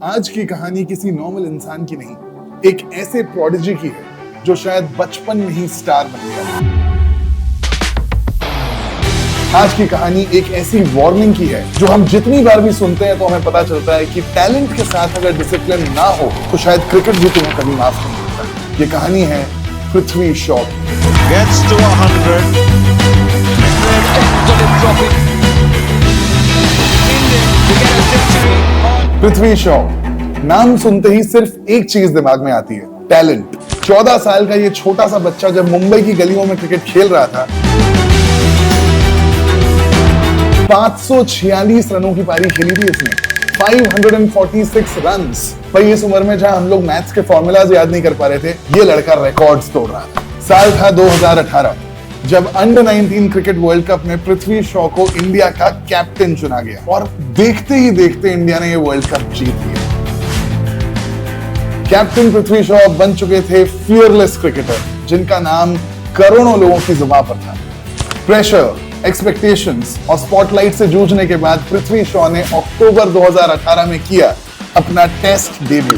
आज की कहानी किसी नॉर्मल इंसान की नहीं, एक ऐसे प्रोडिजी की है जो शायद बचपन में ही स्टार बन गया। आज की कहानी एक ऐसी वार्निंग की है जो हम जितनी बार भी सुनते हैं तो हमें पता चलता है कि टैलेंट के साथ अगर डिसिप्लिन ना हो तो शायद क्रिकेट भी तुम्हें कभी माफ नहीं करता। ये कहानी है पृथ्वी शॉ की। Gets to 100. पृथ्वी शॉ, नाम सुनते ही सिर्फ एक चीज दिमाग में आती है, टैलेंट। 14 साल का ये छोटा सा बच्चा जब मुंबई की गलियों में क्रिकेट खेल रहा था, 546 रनों की पारी खेली थी इसने, 546 रन्स। भाई इस उम्र में जहां हम लोग मैथ्स के फॉर्मूलाज याद नहीं कर पा रहे थे, ये लड़का रिकॉर्ड्स तोड़ रहा था। साल था 2018 जब अंडर 19 क्रिकेट वर्ल्ड कप में पृथ्वी शॉ को इंडिया का कैप्टन चुना गया और देखते ही देखते इंडिया ने ये वर्ल्ड कप जीत लिया। कैप्टन पृथ्वी शॉ बन चुके थे फियरलेस क्रिकेटर जिनका नाम करोड़ों लोगों की जुबान पर था। प्रेशर, एक्सपेक्टेशंस और स्पॉटलाइट से जूझने के बाद पृथ्वी शॉ ने अक्टूबर 2018 में किया अपना टेस्ट डेब्यू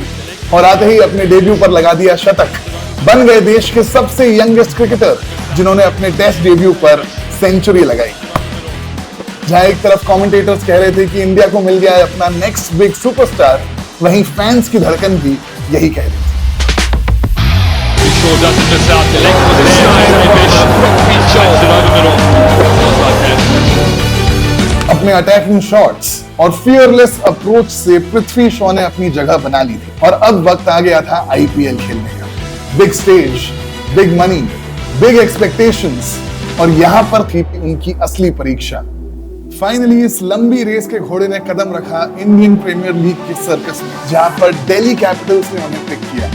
और आते ही अपने डेब्यू पर लगा दिया शतक। बन गए देश के सबसे यंगेस्ट क्रिकेटर जिन्होंने अपने टेस्ट डेब्यू पर सेंचुरी लगाई। जहां एक तरफ कमेंटेटर्स कह रहे थे कि इंडिया को मिल गया है अपना नेक्स्ट बिग सुपरस्टार, वहीं फैंस की धड़कन भी यही कह रही थी। अपने अटैकिंग शॉट्स और फियरलेस अप्रोच से पृथ्वी शॉ ने अपनी जगह बना ली थी और अब वक्त आ गया था आईपीएल खेलने का। Big stage, big money, big expectations और यहां पर थी उनकी असली परीक्षा। फाइनली इस लंबी रेस के घोड़े ने कदम रखा इंडियन प्रीमियर लीग के सर्कस में, जहां पर दिल्ली कैपिटल्स ने उन्हें पिक किया।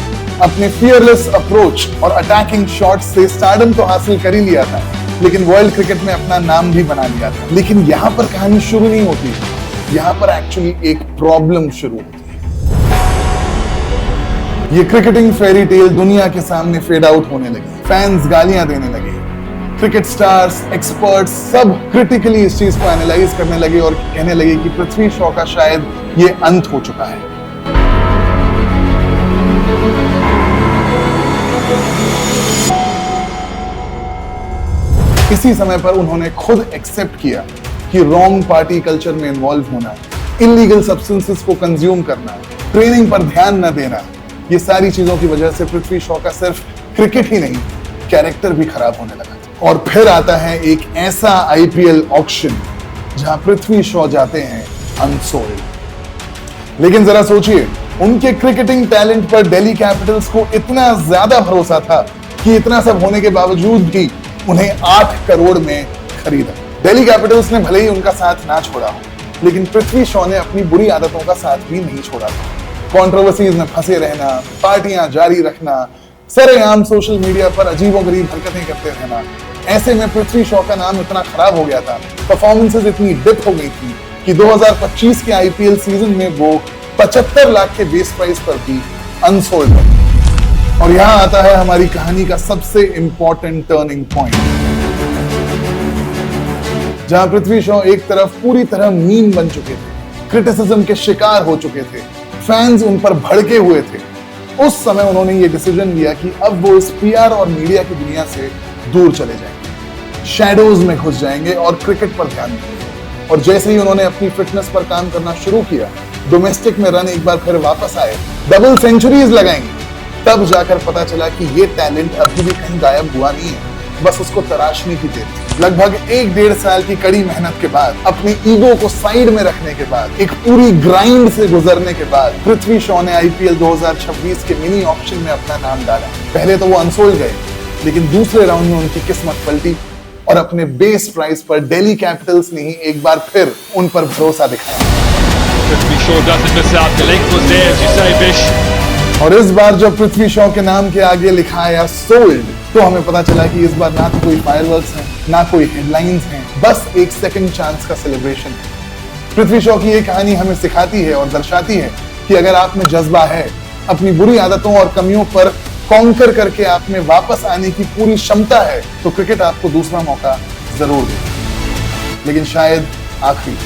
अपने फियरलेस अप्रोच और अटैकिंग शॉट से स्टारडम तो हासिल कर ही लिया था, लेकिन वर्ल्ड क्रिकेट में अपना नाम भी बना लिया था। लेकिन यहां पर कहानी शुरू नहीं होती, यहां पर एक्चुअली एक प्रॉब्लम शुरू होती है। ये क्रिकेटिंग फेरी टेल दुनिया के सामने फेड आउट होने लगी, फैंस गालियां देने लगे, क्रिकेट स्टार्स, एक्सपर्ट्स सब क्रिटिकली इस चीज को एनालाइज करने लगे और कहने लगे कि पृथ्वी शॉ का शायद ये अंत हो चुका है। इसी समय पर उन्होंने खुद एक्सेप्ट किया कि रॉन्ग पार्टी कल्चर में इन्वॉल्व होना, इलीगल सब्सटेंसेस को कंज्यूम करना, ट्रेनिंग पर ध्यान न देना, ये सारी चीजों की वजह से पृथ्वी शॉ का सिर्फ क्रिकेट ही नहीं, कैरेक्टर भी खराब होने लगा। और फिर आता है एक ऐसा आईपीएल ऑक्शन जहां पृथ्वी शॉ जाते हैं अनसोल्ड। लेकिन जरा सोचिए, उनके क्रिकेटिंग टैलेंट पर दिल्ली कैपिटल्स को इतना ज्यादा भरोसा था कि इतना सब होने के बावजूद भी उन्हें 8 करोड़ में खरीदा। दिल्ली कैपिटल्स ने भले ही उनका साथ ना छोड़ा हो, लेकिन पृथ्वी शॉ ने अपनी बुरी आदतों का साथ भी नहीं छोड़ा था। कंट्रोवर्सीज में फंसे रहना, पार्टियां जारी रखना, सरेआम सोशल मीडिया पर अजीबोगरीब हरकतें करते रहना, ऐसे में पृथ्वी शॉ का नाम इतना खराब हो गया था, परफॉर्मेंसेस इतनी डिप हो गई थी कि 2025 के आईपीएल सीजन में वो 75 लाख के बेस प्राइस पर भी अनसोल्ड हो। और यहां आता है हमारी कहानी का सबसे इंपॉर्टेंट टर्निंग पॉइंट, जहां पृथ्वी शॉ एक तरफ पूरी तरह मीम बन चुके थे, क्रिटिसिज्म के शिकार हो चुके थे, फैंस उन पर भड़के हुए थे। उस समय उन्होंने ये डिसीजन लिया कि अब वो इस पीआर और मीडिया की दुनिया से दूर चले जाएंगे, शैडोज में घुस जाएंगे और क्रिकेट पर ध्यान देंगे। और जैसे ही उन्होंने अपनी फिटनेस पर काम करना शुरू किया, डोमेस्टिक में रन एक बार फिर वापस आए, डबल सेंचुरीज लगाएंगे, तब जाकर पता चला कि ये टैलेंट अभी भी कहीं गायब हुआ नहीं है, बस उसको तराशने की देर थी। लगभग 1-1.5 साल की कड़ी मेहनत के बाद, अपने ईगो को साइड में रखने के बाद, एक पूरी ग्राइंड से गुजरने के बाद पृथ्वी शॉ ने आईपीएल 2026 के मिनी ऑक्शन में अपना नाम डाला। पहले तो वो अनसोल्ड गए, लेकिन दूसरे राउंड में उनकी किस्मत पलटी और अपने बेस प्राइस पर दिल्ली कैपिटल्स ने ही एक बार फिर उन पर भरोसा दिखाया। और इस बार जब पृथ्वी शॉ के नाम के आगे लिखा आया सोल्ड, तो हमें पता चला कि इस बार ना तो कोई फायरवर्क्स हैं, ना कोई हेडलाइंस हैं, बस एक सेकंड चांस का सेलिब्रेशन है। पृथ्वी शॉ की ये कहानी हमें सिखाती है और दर्शाती है कि अगर आप में जज्बा है, अपनी बुरी आदतों और कमियों पर कॉन्कर करके आप में वापस आने की पूरी क्षमता है, तो क्रिकेट आपको दूसरा मौका जरूर दे, लेकिन शायद आखिरी।